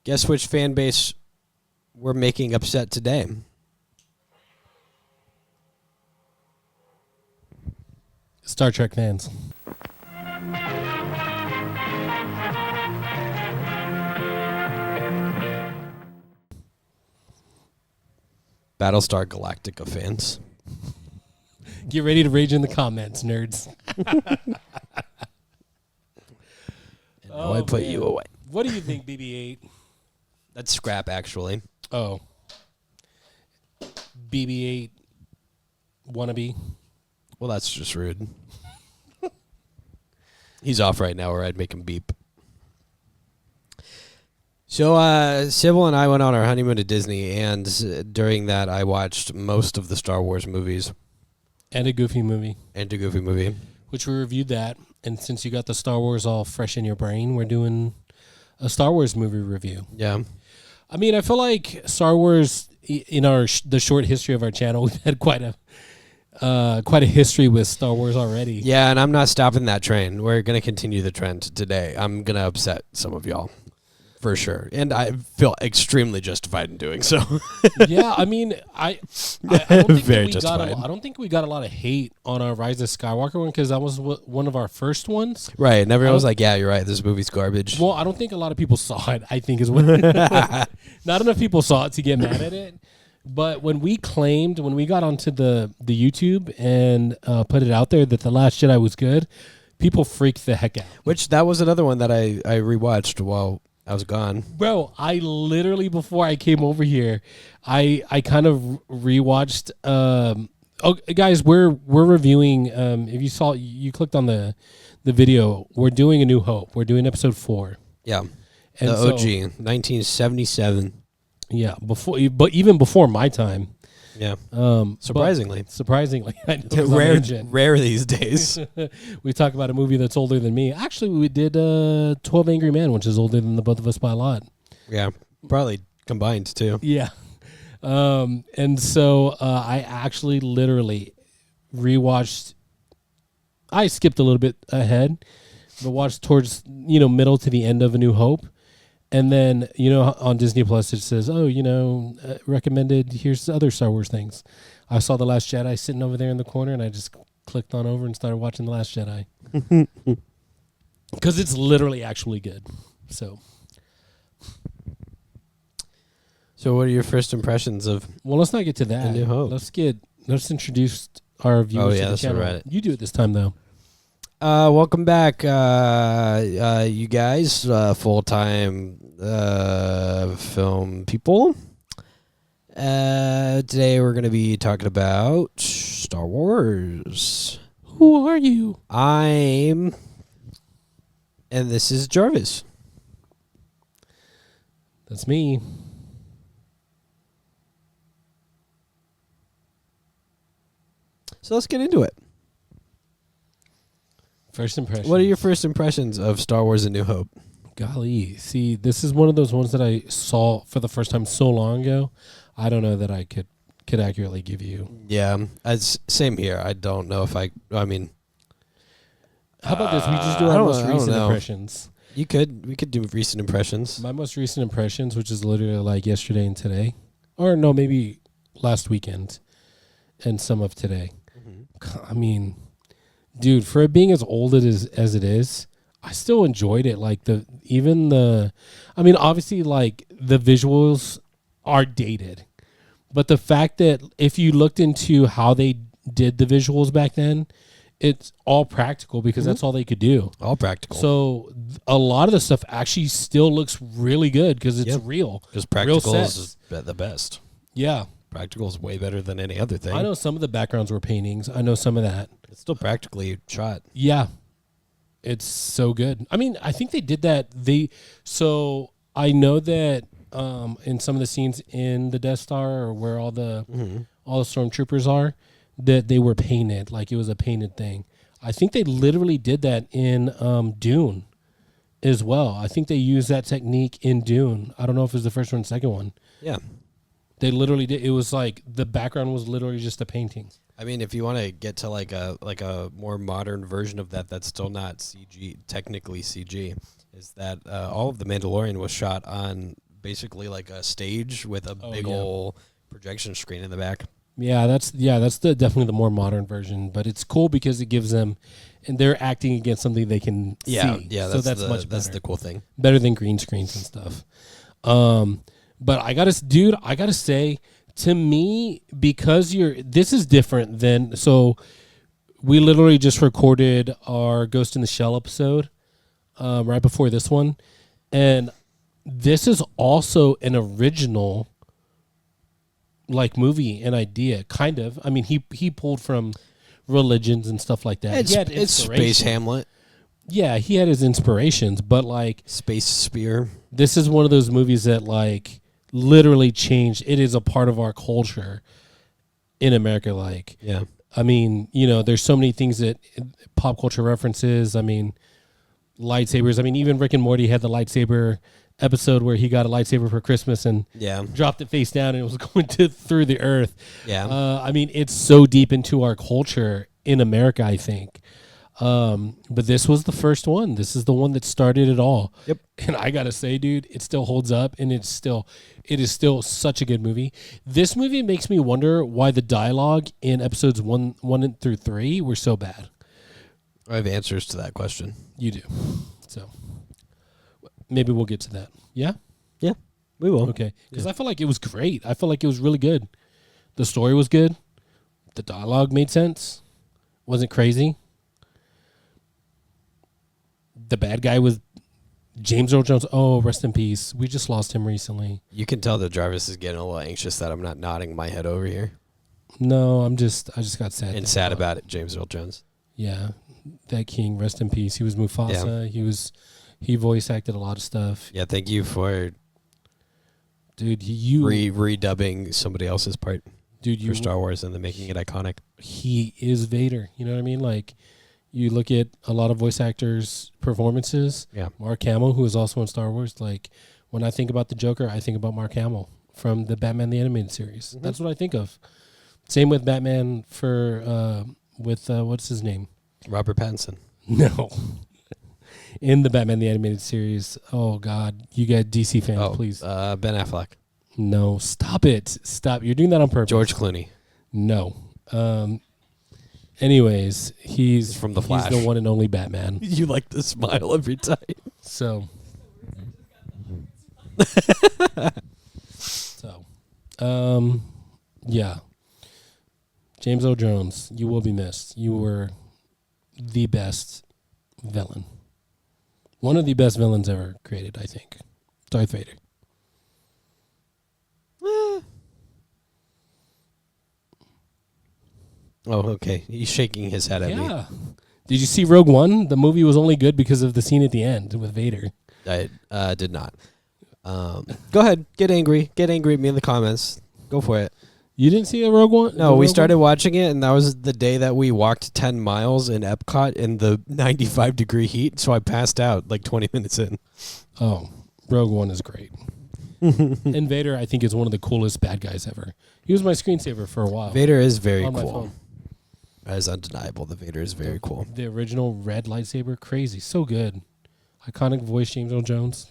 Guess which fan base we're making upset today? Star Trek fans. Battlestar Galactica fans. Get ready to rage in the comments, nerds. Oh, I put you away. What do you think, BB-8? That's scrap, actually. Oh. BB-8 wannabe. Well, that's just rude. He's off right now, or I'd make him beep. So, Sybil and I went on our honeymoon to Disney, and during that, I watched most of the Star Wars movies. And a Goofy movie. Which we reviewed that. And since you got the Star Wars all fresh in your brain, we're doing a Star Wars movie review. Yeah. I mean, I feel like Star Wars, in the short history of our channel, we've had quite a history with Star Wars already. Yeah, and I'm not stopping that train. We're going to continue the trend today. I'm going to upset some of y'all. For sure. And I feel extremely justified in doing so. Yeah, I mean, I don't think Very we justified. I don't think we got a lot of hate on our Rise of Skywalker one because that was one of our first ones. Right. And everyone was like, yeah, you're right. This movie's garbage. Well, I don't think a lot of people saw it, I think is what. Not enough people saw it to get mad at it. But when we got onto the YouTube and put it out there that The Last Jedi was good, people freaked the heck out. Which, that was another one that I rewatched while I was gone. Bro, I literally, before I came over here, I kind of rewatched. Guys, we're reviewing. If you saw, you clicked on the video. We're doing A New Hope. We're doing episode 4. Yeah, and the OG, 1977. Yeah, even before my time. Yeah. Surprisingly, I know, rare these days. We talk about a movie that's older than me. Actually, we did 12 Angry Men, which is older than the both of us by a lot. Yeah, probably combined too. Yeah. And so I actually literally rewatched. I skipped a little bit ahead, but watched towards middle to the end of A New Hope. And then, on Disney Plus, it says, recommended, here's other Star Wars things. I saw The Last Jedi sitting over there in the corner, and I just clicked on over and started watching The Last Jedi. Because it's literally actually good. So what are your first impressions of... Well, let's not get to that. A New Hope? Let's introduce our viewers to the channel. Right. You do it this time, though. Welcome back, you guys, full-time film people. Today we're going to be talking about Star Wars. Who are you? And this is Jarvis. That's me. So let's get into it. First impression. What are your first impressions of Star Wars: A New Hope? Golly, see, this is one of those ones that I saw for the first time so long ago. I don't know that I could accurately give you. Yeah, same here. I don't know if I mean, how about this? We just do our most recent impressions. We could do recent impressions. My most recent impressions, which is literally like yesterday and today, or no, maybe last weekend, and some of today. Mm-hmm. I mean, dude, for it being as old as it is, I still enjoyed it. Like obviously, like the visuals are dated, but the fact that if you looked into how they did the visuals back then, it's all practical because that's all they could do. All practical. So a lot of the stuff actually still looks really good because it's real. Because practical is the best. Yeah. Practical is way better than any other thing. I know some of the backgrounds were paintings. I know some of that. It's still practically shot. Yeah. It's so good. I mean, I think they did that. So I know that in some of the scenes in the Death Star or where all the stormtroopers are, that they were painted, like it was a painted thing. I think they literally did that in Dune as well. I think they used that technique in Dune. I don't know if it was the first one or the second one. Yeah. They literally did. It was like the background was literally just a painting. I mean, if you want to get to like a more modern version of that, that's still not CG, technically CG, is that all of The Mandalorian was shot on basically like a stage with a big yeah. ol' projection screen in the back. That's definitely the more modern version, but it's cool because it gives them, and they're acting against something they can see. Yeah, so that's much better. That's the cool thing. Better than green screens and stuff. But I gotta say, to me, because this is different than, so we literally just recorded our Ghost in the Shell episode right before this one, and this is also an original like movie and idea, kind of. I mean, he pulled from religions and stuff like that. It's Space Hamlet. Yeah, he had his inspirations, but like Space Spear. This is one of those movies that like literally changed. It is a part of our culture in America. Like, yeah, I mean, there's so many things that pop culture references. I mean, lightsabers. I mean, even Rick and Morty had the lightsaber episode where he got a lightsaber for Christmas and dropped it face down and it was going through the earth. Yeah. I mean, it's so deep into our culture in America, I think. But this was the first one. This is the one that started it all. Yep. And I gotta say, dude, it still holds up, and it is still such a good movie. This movie makes me wonder why the dialogue in episodes 1 through 3 were so bad. I have answers to that question. You do. So maybe we'll get to that. Yeah? Yeah, we will. Okay. Because I feel like it was great. I feel like it was really good. The story was good. The dialogue made sense. Wasn't crazy. The bad guy was James Earl Jones. Oh, rest in peace. We just lost him recently. You can tell that Jarvis is getting a little anxious that I'm not nodding my head over here. No, I just got sad. And sad about it, James Earl Jones. Yeah. That king, rest in peace. He was Mufasa. Yeah. He voice acted a lot of stuff. Yeah, thank you for you redubbing somebody else's part. Dude, for Star Wars and then making it iconic. He is Vader. You know what I mean? Like, you look at a lot of voice actors' performances. Yeah. Mark Hamill, who is also in Star Wars. Like, when I think about the Joker, I think about Mark Hamill from the Batman the Animated Series. Mm-hmm. That's what I think of. Same with Batman what's his name? Robert Pattinson. No. In the Batman the Animated Series. Oh, God. You got DC fans, please. Ben Affleck. No. Stop it. Stop. You're doing that on purpose. George Clooney. No. Anyways, he's from The Flash. He's the one and only Batman. You like to smile every time. So, yeah. James Earl Jones, you will be missed. You were the best villain. One of the best villains ever created, I think. Darth Vader. Oh, okay. He's shaking his head at me. Yeah. Did you see Rogue One? The movie was only good because of the scene at the end with Vader. I did not. Go ahead. Get angry. Get angry at me in the comments. Go for it. You didn't see a Rogue One? No, we started watching it, and that was the day that we walked 10 miles in Epcot in the 95-degree heat, so I passed out like 20 minutes in. Oh, Rogue One is great. And Vader, I think, is one of the coolest bad guys ever. He was my screensaver for a while. Vader is very on cool. That is undeniable. The Vader is very cool. The original red lightsaber, crazy. So good. Iconic voice, James Earl Jones.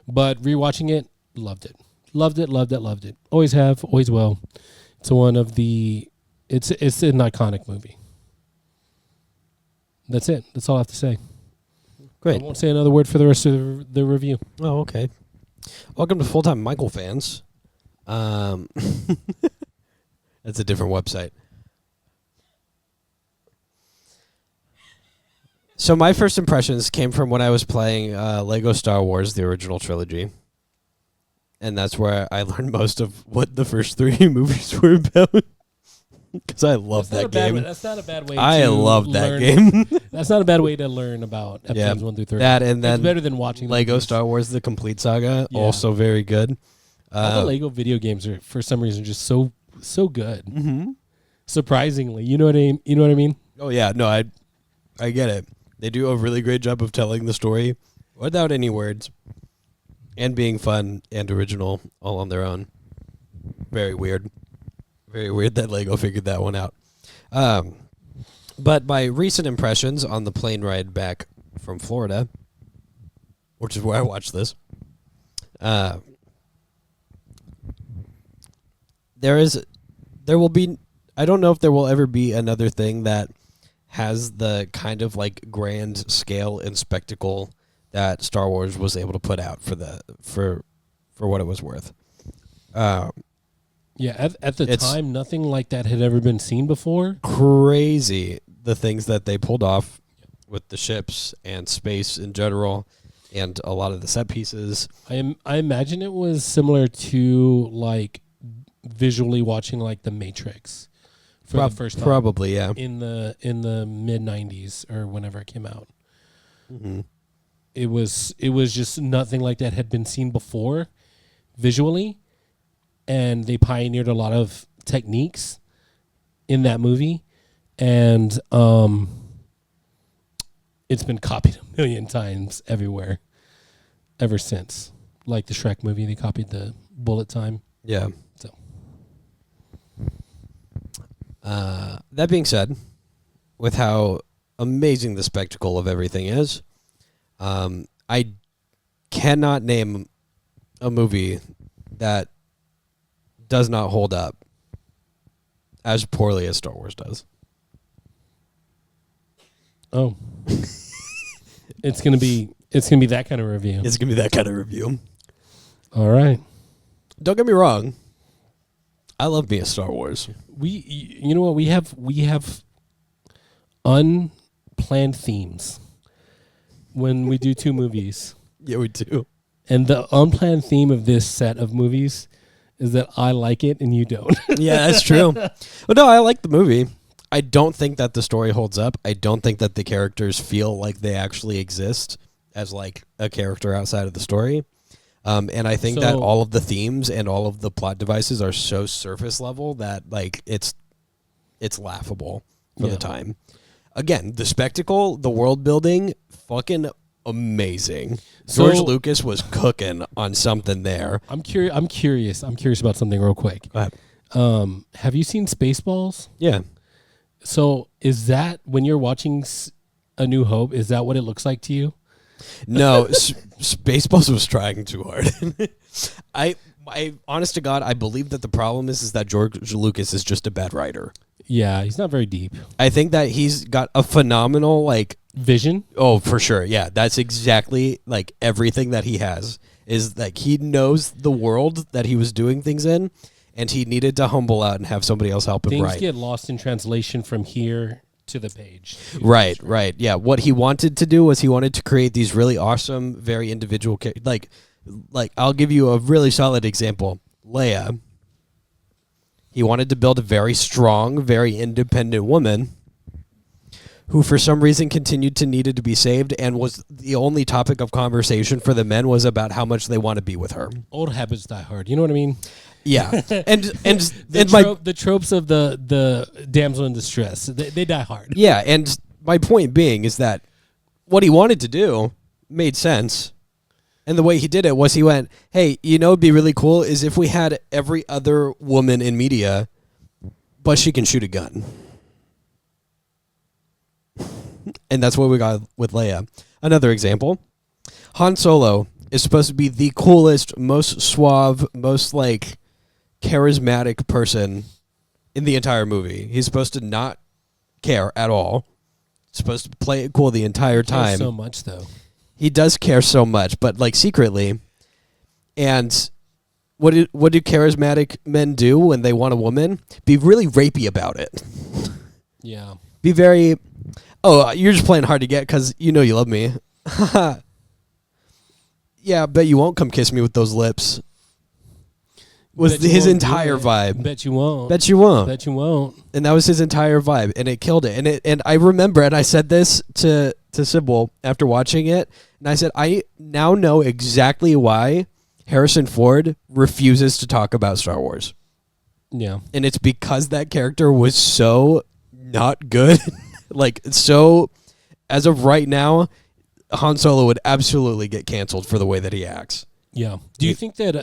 But rewatching it, loved it. Loved it, loved it, loved it. Always have, always will. It's one of the... It's an iconic movie. That's it. That's all I have to say. Great. I won't say another word for the rest of the review. Oh, okay. Welcome to Full-Time Michael Fans. That's a different website. So my first impressions came from when I was playing Lego Star Wars, the original trilogy. And that's where I learned most of what the first 3 movies were about. Because I love that game. That's not a bad way I to love that learn. game. That's not a bad way to learn about episodes 1 through 3. That and then it's better than watching Lego Star Wars, the complete saga, also very good. All the Lego video games are, for some reason, just so good. Mm-hmm. Surprisingly. You know what I mean? Oh, yeah. No, I get it. They do a really great job of telling the story without any words and being fun and original all on their own. Very weird. Very weird that Lego figured that one out. But my recent impressions on the plane ride back from Florida, which is where I watched this, There will be. I don't know if there will ever be another thing that has the kind of like grand scale and spectacle that Star Wars was able to put out for what it was worth. Yeah, at the It's- time, nothing like that had ever been seen before. Crazy the things that they pulled off with the ships and space in general, and a lot of the set pieces. I imagine it was similar to like visually watching like The Matrix for the first time Probably, yeah. in the mid '90s or whenever it came out. Mm-hmm. It was just nothing like that had been seen before visually, and they pioneered a lot of techniques in that movie, and it's been copied a million times everywhere ever since. Like the Shrek movie, they copied the bullet time. Yeah. So that being said, with how amazing the spectacle of everything is, I cannot name a movie that does not hold up as poorly as Star Wars does. oh, it's gonna be that kind of review. It's gonna be that kind of review. All right. Don't get me wrong. I love me a Star Wars. You know what, we have unplanned themes when we do two movies. Yeah, we do. And the unplanned theme of this set of movies is that I like it and you don't. Yeah, that's true. But no, I like the movie. I don't think that the story holds up. I don't think that the characters feel like they actually exist as like a character outside of the story. And I think that all of the themes and all of the plot devices are so surface level that like it's laughable for the time. Again, the spectacle, the world building, fucking amazing. George Lucas was cooking on something there. I'm curious about something real quick. Go ahead. Have you seen Spaceballs? Yeah. So is that when you're watching A New Hope, is that what it looks like to you? No, Spaceballs was trying too hard. I honest to God, I believe that the problem is that George Lucas is just a bad writer. Yeah, he's not very deep. I think that he's got a phenomenal like Vision? Oh, for sure. Yeah, that's exactly like everything that he has is like he knows the world that he was doing things in, and he needed to humble out and have somebody else help him Things write. get lost in translation from here to the page. Right. Yeah. What he wanted to do was he wanted to create these really awesome, very individual like I'll give you a really solid example. Leia. He wanted to build a very strong, very independent woman who for some reason continued to needed to be saved, and was the only topic of conversation for the men was about how much they want to be with her. Old habits die hard. You know what I mean? Yeah. and the tropes of the damsel in distress, they die hard. Yeah, and my point being is that what he wanted to do made sense. And the way he did it was he went, hey, you know, it'd be really cool is if we had every other woman in media, but she can shoot a gun. And that's what we got with Leia. Another example, Han Solo is supposed to be the coolest, most suave, most like charismatic person in the entire movie. He's supposed to not care at all. Supposed to play it cool the entire time. So much though. He does care so much, but like secretly. And what do charismatic men do when they want a woman? Be really rapey about it. Yeah. Be very, oh, you're just playing hard to get because you know you love me. Yeah, bet you won't come kiss me with those lips. Was his entire vibe. Bet you won't. Bet you won't. Bet you won't. And that was his entire vibe, and it killed it. And I remember, and I said this to Sybil after watching it, and I said, I now know exactly why Harrison Ford refuses to talk about Star Wars. Yeah. And it's because that character was so not good. Like, so, as of right now, Han Solo would absolutely get canceled for the way that he acts. Yeah. Do you think that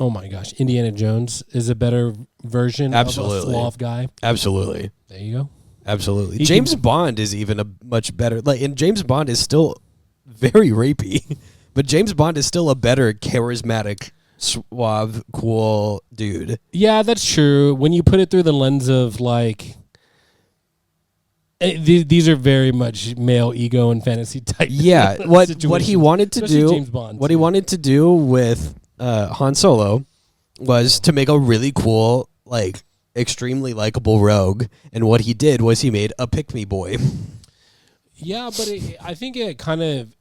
oh my gosh, Indiana Jones is a better version Absolutely. of a suave guy? Absolutely. There you go. Absolutely. He James Bond is even a much better, like, and James Bond is still very rapey, but James Bond is still a better charismatic, suave, cool dude. Yeah, that's true. When you put it through the lens of like, these are very much male ego and fantasy type. Yeah, what he wanted to Especially do, James Bond, what he too. wanted to do with Han Solo was to make a really cool, like, extremely likable rogue, and what he did was he made a pick-me boy. Yeah, but I think it kind of,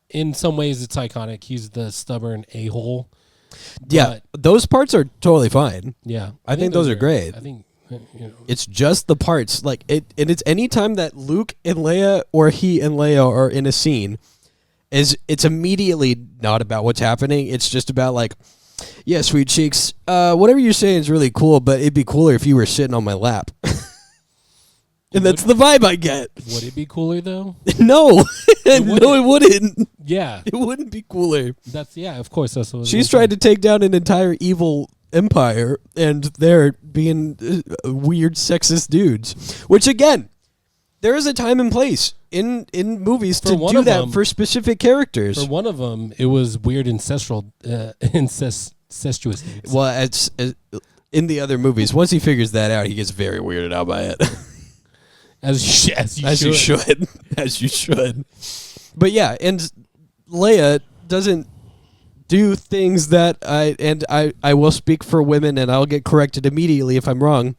in some ways, it's iconic. He's the stubborn a-hole. Yeah, those parts are totally fine. Yeah, I think those are great. I think It's just the parts, like it, and it's any time that Luke and Leia or he and Leia are in a scene, it's immediately not about what's happening. It's just about like, yeah, sweet cheeks. Whatever you're saying is really cool, but it'd be cooler if you were sitting on my lap. And that's the vibe I get. Would it be cooler though? No, It no, it wouldn't. Yeah, It wouldn't be cooler. of course that's what She's tried to take down an entire evil empire, and they're being weird sexist dudes. Which again, there is a time and place in movies For to one do of that them- for specific characters. For one of them, it was weird incestuous dudes. Well, it's in the other movies. Once he figures that out, he gets very weirded out by it. As you As you should. As you should. But yeah, and Leia doesn't do things that I will speak for women, and I'll get corrected immediately if I'm wrong.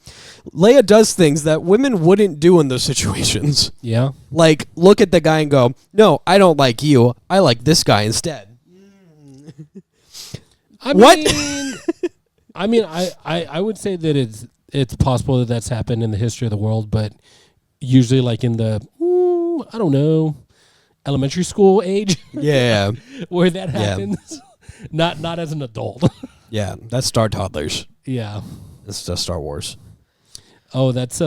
Leia does things that women wouldn't do in those situations. Yeah. Like, look at the guy and go, no, I don't like you. I like this guy instead. What? I would say that it's possible that that's happened in the history of the world, but usually like in the I don't know, elementary school age Yeah. where that happens. Not as an adult. Yeah. That's Star Toddlers. Yeah. It's just Star Wars. Oh, that's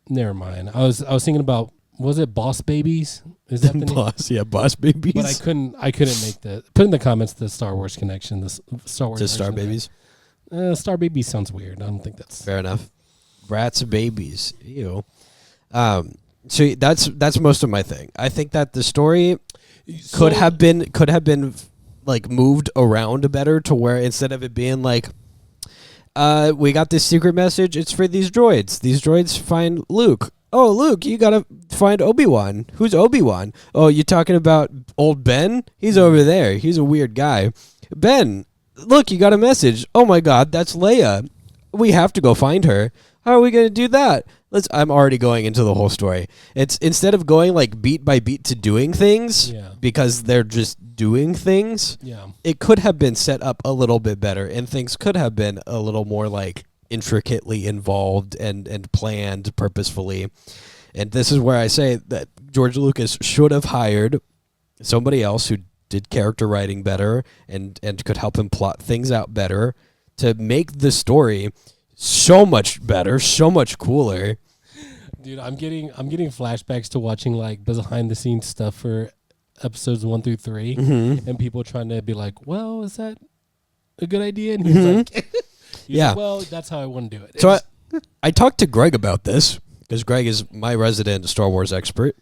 never mind. I was thinking about, was it Boss Babies? Is that the name? Boss, yeah, Boss Babies. But I couldn't make put in the comments the Star Wars connection, the Star Wars to Star version of Babies. that. Star Babies sounds weird. I don't think that's Fair enough. Brats babies. Ew. So that's most of my thing. I think that the story could have been like moved around better to where instead of it being like, we got this secret message. It's for these droids. These droids find Luke. Oh, Luke, you gotta find Obi-Wan. Who's Obi-Wan? Oh, you talking about old Ben? He's over there. He's a weird guy. Ben, look, you got a message. Oh my God, that's Leia. We have to go find her. How are we gonna do that? I'm already going into the whole story. It's instead of going like beat by beat to doing things, Yeah. because they're just doing things. Yeah. It could have been set up a little bit better, and things could have been a little more like intricately involved and planned purposefully. And this is where I say that George Lucas should have hired somebody else who did character writing better and could help him plot things out better to make the story so much better, so much cooler. Dude, I'm getting flashbacks to watching like behind the scenes stuff for episodes 1 through 3, and people trying to be like, "Well, is that a good idea?" And he's like, Yeah. well, that's how I want to do it." So I talked to Greg about this because Greg is my resident Star Wars expert,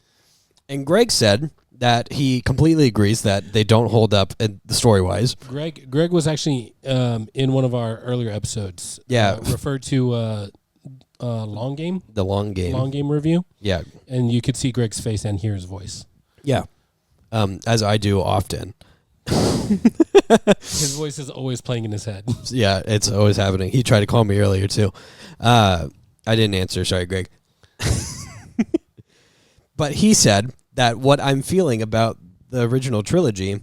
and Greg said that he completely agrees that they don't hold up in the story-wise. Greg was actually in one of our earlier episodes. Yeah. Referred to Long Game The long game. review, Yeah. and you could see Greg's face and hear his voice. Yeah. As I do often. His voice is always playing in his head. Yeah, it's always happening. He tried to call me earlier, too. I didn't answer. Sorry, Greg. But he said that what I'm feeling about the original trilogy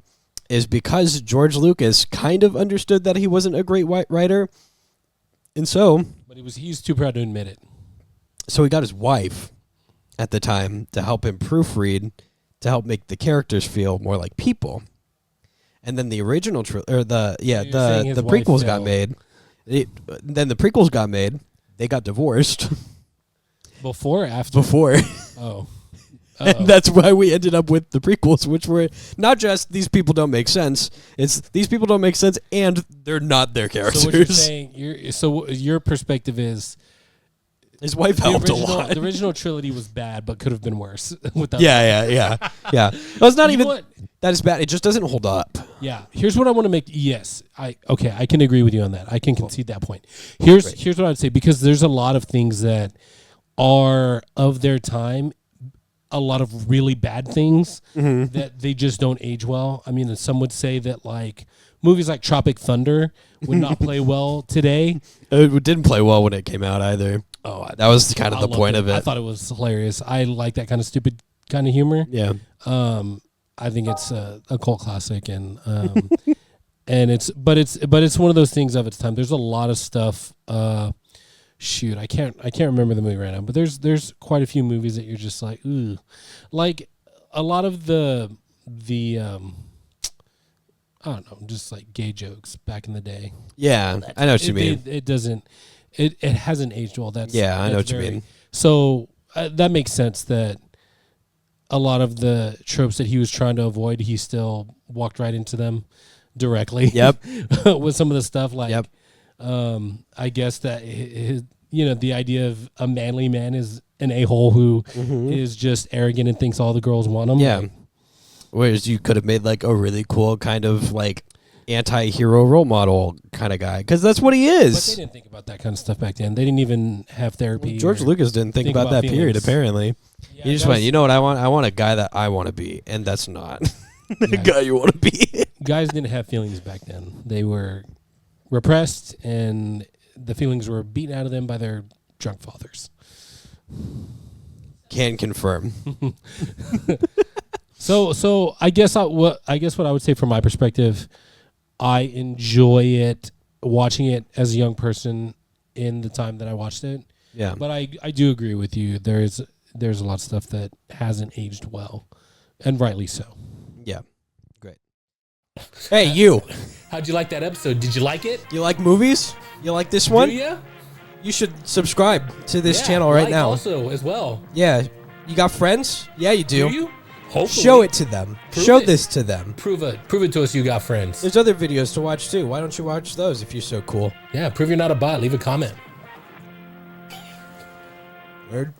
is because George Lucas kind of understood that he wasn't a great writer. And so But he's too proud to admit it. he got his wife at the time to help him proofread, to help make the characters feel more like people. And then the original saying his the wife prequels got failed. made. Then the prequels got made. They got divorced Before or after? before. Oh. And that's why we ended up with the prequels, which were not just these people don't make sense. It's these people don't make sense, and they're not their characters. So what you're saying, your perspective is his wife helped a lot. The original trilogy was bad, but could have been worse. Without Yeah. Well, it's not even what? that is bad. It just doesn't hold up. Yeah. Here's what I want to make. Yes, I can agree with you on that. I can concede that point. Here's what I'd say, because there's a lot of things that are of their time. A lot of really bad things that they just don't age well. I mean, some would say that like movies like Tropic Thunder would not play well today. It didn't play well when it came out either. Oh, that was kind of the point of it. I thought it was hilarious. I like that kind of stupid kind of humor. Yeah. I think it's a cult classic, and and it's one of those things of its time. There's a lot of stuff. Shoot, I can't remember the movie right now, but there's quite a few movies that you're just like, ooh, like a lot of the I don't know, just like gay jokes back in the day. Yeah, I know what you mean. It hasn't aged well. I know what you mean. So that makes sense that a lot of the tropes that he was trying to avoid, he still walked right into them directly. Yep. With some of the stuff like. Yep. I guess that the idea of a manly man is an a-hole who is just arrogant and thinks all the girls want him. Yeah. Whereas you could have made like a really cool kind of like anti-hero role model kind of guy, because that's what he is. But they didn't think about that kind of stuff back then. They didn't even have therapy. Well, George Lucas didn't think about that period, apparently. Yeah, he just went, you know what I want? I want a guy that I want to be, and that's not the guy you want to be. Guys didn't have feelings back then. They were repressed, and the feelings were beaten out of them by their drunk fathers. Can confirm. So I guess what I would say from my perspective, I enjoy it watching it as a young person in the time that I watched it. Yeah. But I do agree with you. There's a lot of stuff that hasn't aged well, and rightly so. Yeah. Great. Hey, you. How'd you like that episode? Did you like it? You like movies? You like this one? Do you? You should subscribe to this channel right now. Also, as well. Yeah. You got friends? Yeah, you do. Do you? Hopefully. Show it to them. Show this to them. Prove it to us you got friends. There's other videos to watch too. Why don't you watch those if you're so cool? Yeah, prove you're not a bot. Leave a comment. Word.